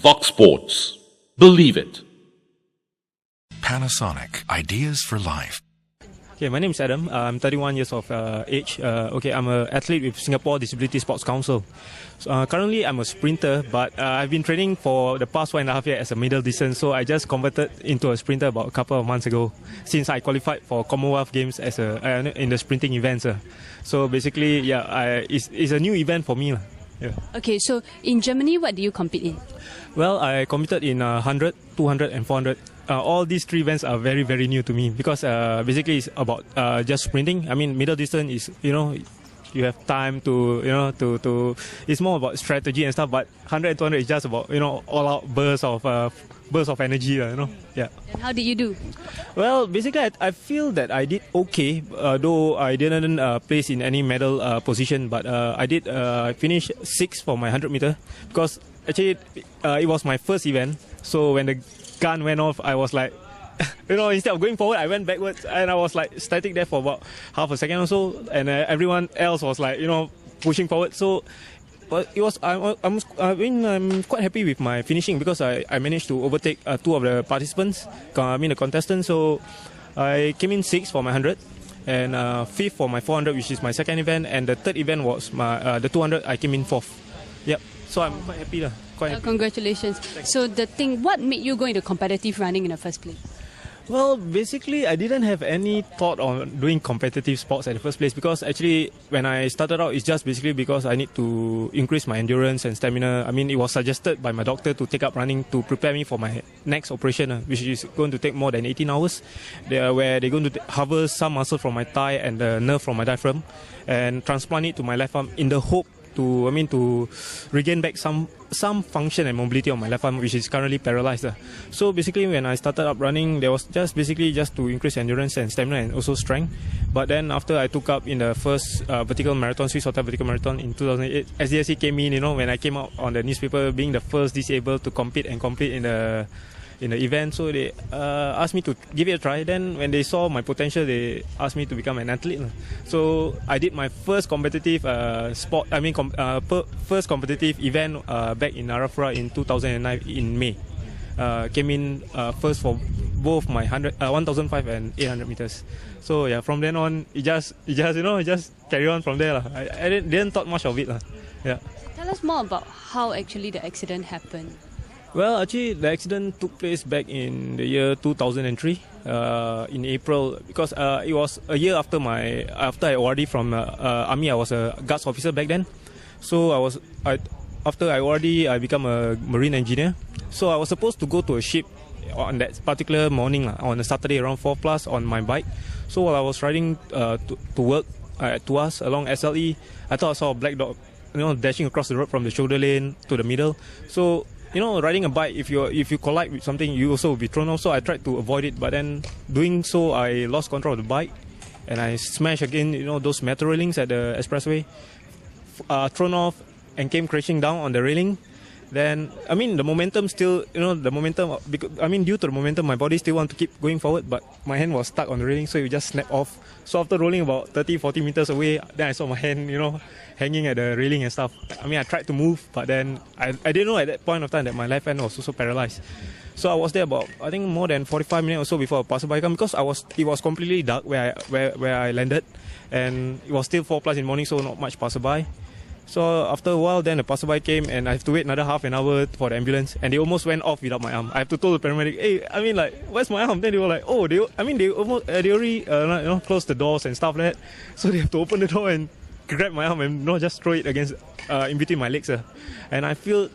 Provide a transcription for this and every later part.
VOXSPORTS. Believe it. Panasonic, ideas for life. Okay, my name is Adam. I'm 31 years of age. I'm an athlete with Singapore Disability Sports Council. Currently, I'm a sprinter, but I've been training for the past 1.5 years as a middle distance. So I just converted into a sprinter about a couple of months ago, since I qualified for Commonwealth Games as in the sprinting events. So basically, it's a new event for me. Yeah. Okay, so in Germany, what do you compete in? Well, I competed in 100, 200, and 400. All these three events are very, very new to me because basically it's about just sprinting. I mean, middle distance is, you have time to it's more about strategy and stuff, but 100 and 200 is just about, all out bursts of energy, yeah. And how did you do? Well, basically, I feel that I did okay, though I didn't place in any medal position, but I finished 6th for my 100 meter because actually it was my first event. So when the gun went off, I was like, instead of going forward, I went backwards and I was like static there for about half a second or so, and everyone else was like, pushing forward. So, but it was I'm quite happy with my finishing because I managed to overtake two of the participants, the contestants. So I came in 6th for my 100 and 5th for my 400, which is my second event, and the third event was my the 200. I came in 4th. Yep. So I'm quite happy. Congratulations. Thanks. So what made you go into competitive running in the first place? Well, basically, I didn't have any thought on doing competitive sports at the first place because actually, when I started out, it's just basically because I need to increase my endurance and stamina. I mean, it was suggested by my doctor to take up running to prepare me for my next operation, which is going to take more than 18 hours, where they're going to harvest some muscle from my thigh and the nerve from my diaphragm and transplant it to my left arm in the hope to regain back some function and mobility on my left arm, which is currently paralyzed. So basically, when I started up running, there was just to increase endurance and stamina and also strength. But then after I took up in the first vertical marathon, Swiss Hotel Vertical Marathon in 2008, SDSC came in, when I came out on the newspaper being the first disabled to compete and complete in the event, so they asked me to give it a try. Then when they saw my potential, they asked me to become an athlete. So I did my first competitive first competitive event back in Arafura in 2009 in May. Came in first for both my 1,005 and 800 meters. So yeah, from then on, it just carry on from there. I didn't thought much of it. Yeah. Tell us more about how actually the accident happened. Well, actually, the accident took place back in the year 2003, in April, because it was a year after I ORD from Army. I was a guards officer back then. So after I ORD, I became a marine engineer. So I was supposed to go to a ship on that particular morning, on a Saturday around 4+ on my bike. So while I was riding to work at Tuas along SLE, I thought I saw a black dog, dashing across the road from the shoulder lane to the middle. So riding a bike, if you collide with something, you also will be thrown off. So I tried to avoid it, but then doing so, I lost control of the bike, and I smashed again, those metal railings at the expressway, thrown off, and came crashing down on the railing. Then, the momentum still, due to the momentum, my body still want to keep going forward, but my hand was stuck on the railing, so it just snapped off. So after rolling about 30, 40 meters away, then I saw my hand, hanging at the railing and stuff. I tried to move, but then I didn't know at that point of time that my left hand was also paralyzed. So I was there about, I think, more than 45 minutes or so before a passerby came, because it was completely dark where I landed, and it was still 4+ in the morning, so not much passerby. So after a while, then the passerby came, and I have to wait another half an hour for the ambulance, and they almost went off without my arm. I have to tell the paramedic, hey, where's my arm? Then they were like, oh, they already closed the doors and stuff like that. So they have to open the door and grab my arm and just throw it against in between my legs. And I feel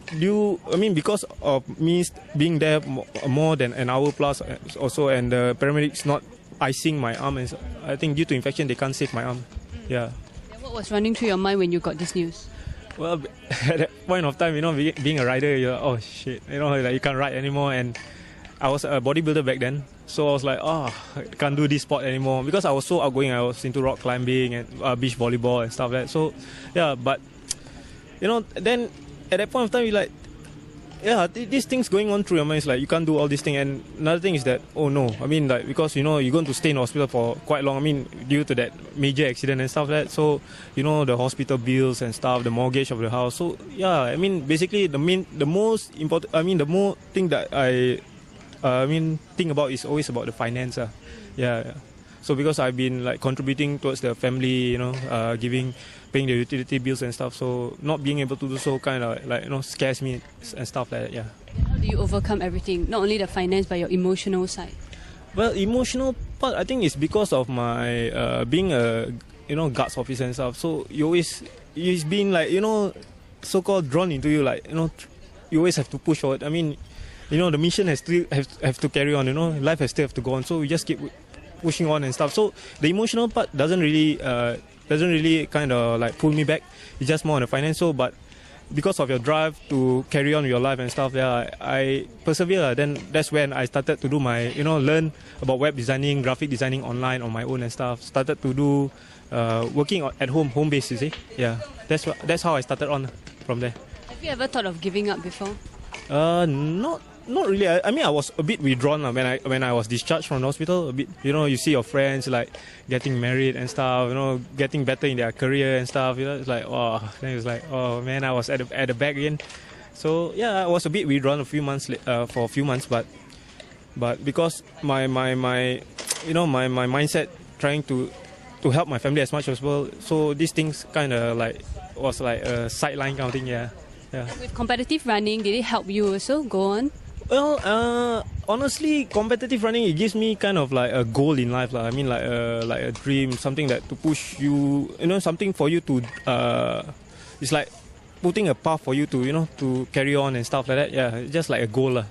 because of me being there more than an hour plus also, and the paramedics not icing my arm, and I think due to infection they can't save my arm. Yeah. What was running through your mind when you got this news? Well, at that point of time, being a rider, you're oh shit, you can't ride anymore. And I was a bodybuilder back then, so I was like, I can't do this sport anymore because I was so outgoing. I was into rock climbing and beach volleyball and stuff like that. So yeah, but then at that point of time, yeah, these things going on through your mind is like you can't do all these things. And another thing is that, oh no, I mean, like, because you're going to stay in hospital for quite long. I mean, due to that major accident and stuff like that. So the hospital bills and stuff, the mortgage of the house. So yeah, I mean, basically the most important. I mean, the more thing that I think about is always about the finance. Yeah. So because I've been like contributing towards the family, paying the utility bills and stuff. So not being able to do so kind of like scares me and stuff like that. Yeah. How do you overcome everything? Not only the finance, but your emotional side. Well, emotional part I think is because of my being a guards officer and stuff. So it's been like so-called drawn into you, like you always have to push forward. I mean, the mission has to have to carry on. Life has still have to go on. So we just keep pushing on and stuff. So the emotional part doesn't really kind of like pull me back. It's just more on the financial. But because of your drive to carry on your life and stuff, yeah, I persevere. Then that's when I started to do my learn about web designing, graphic designing online on my own and stuff. Started to do working at home base. You see, yeah, that's how I started on from there. Have you ever thought of giving up before? Not really. I mean, I was a bit withdrawn when I was discharged from the hospital. A bit, you see your friends like getting married and stuff. Getting better in their career and stuff. It's like, oh, then it was like, oh man, I was at the back again. So yeah, I was a bit withdrawn for a few months, but because my mindset trying to help my family as much as well. So these things kind of like was like a sideline kind of thing. Yeah. With competitive running, did it help you also go on? Well, honestly, competitive running, it gives me kind of like a goal in life. I mean, like a dream, something that to push you, something for you to, it's like putting a path for you to, to carry on and stuff like that. Yeah, it's just like a goal.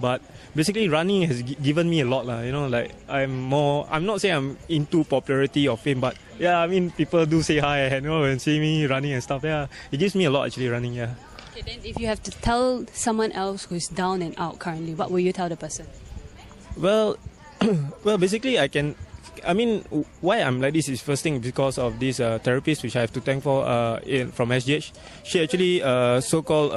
But basically, running has given me a lot. Like I'm not saying I'm into popularity or fame, but yeah, I mean, people do say hi and see me running and stuff. Yeah, it gives me a lot actually, running, yeah. Okay, then if you have to tell someone else who's down and out currently, what will you tell the person? Well, basically why I'm like this is first thing because of this therapist which I have to thank for from SGH. She actually so-called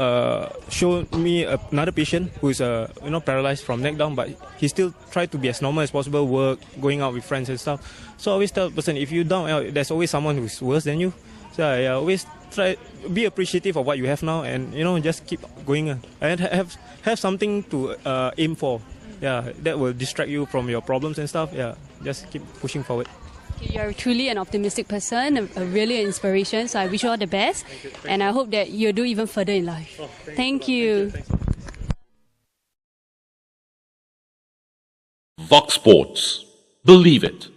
showed me another patient who is paralyzed from neck down, but he still tried to be as normal as possible, work, going out with friends and stuff. So I always tell the person, if you're down, there's always someone who's worse than you. So I always try be appreciative of what you have now, and just keep going and have something to aim for. Yeah, that will distract you from your problems and stuff. Yeah, just keep pushing forward. Okay, you're truly an optimistic person, a really an inspiration. So I wish you all the best, and I hope that you'll do even further in life. Thank you. Vox Sports. Believe it.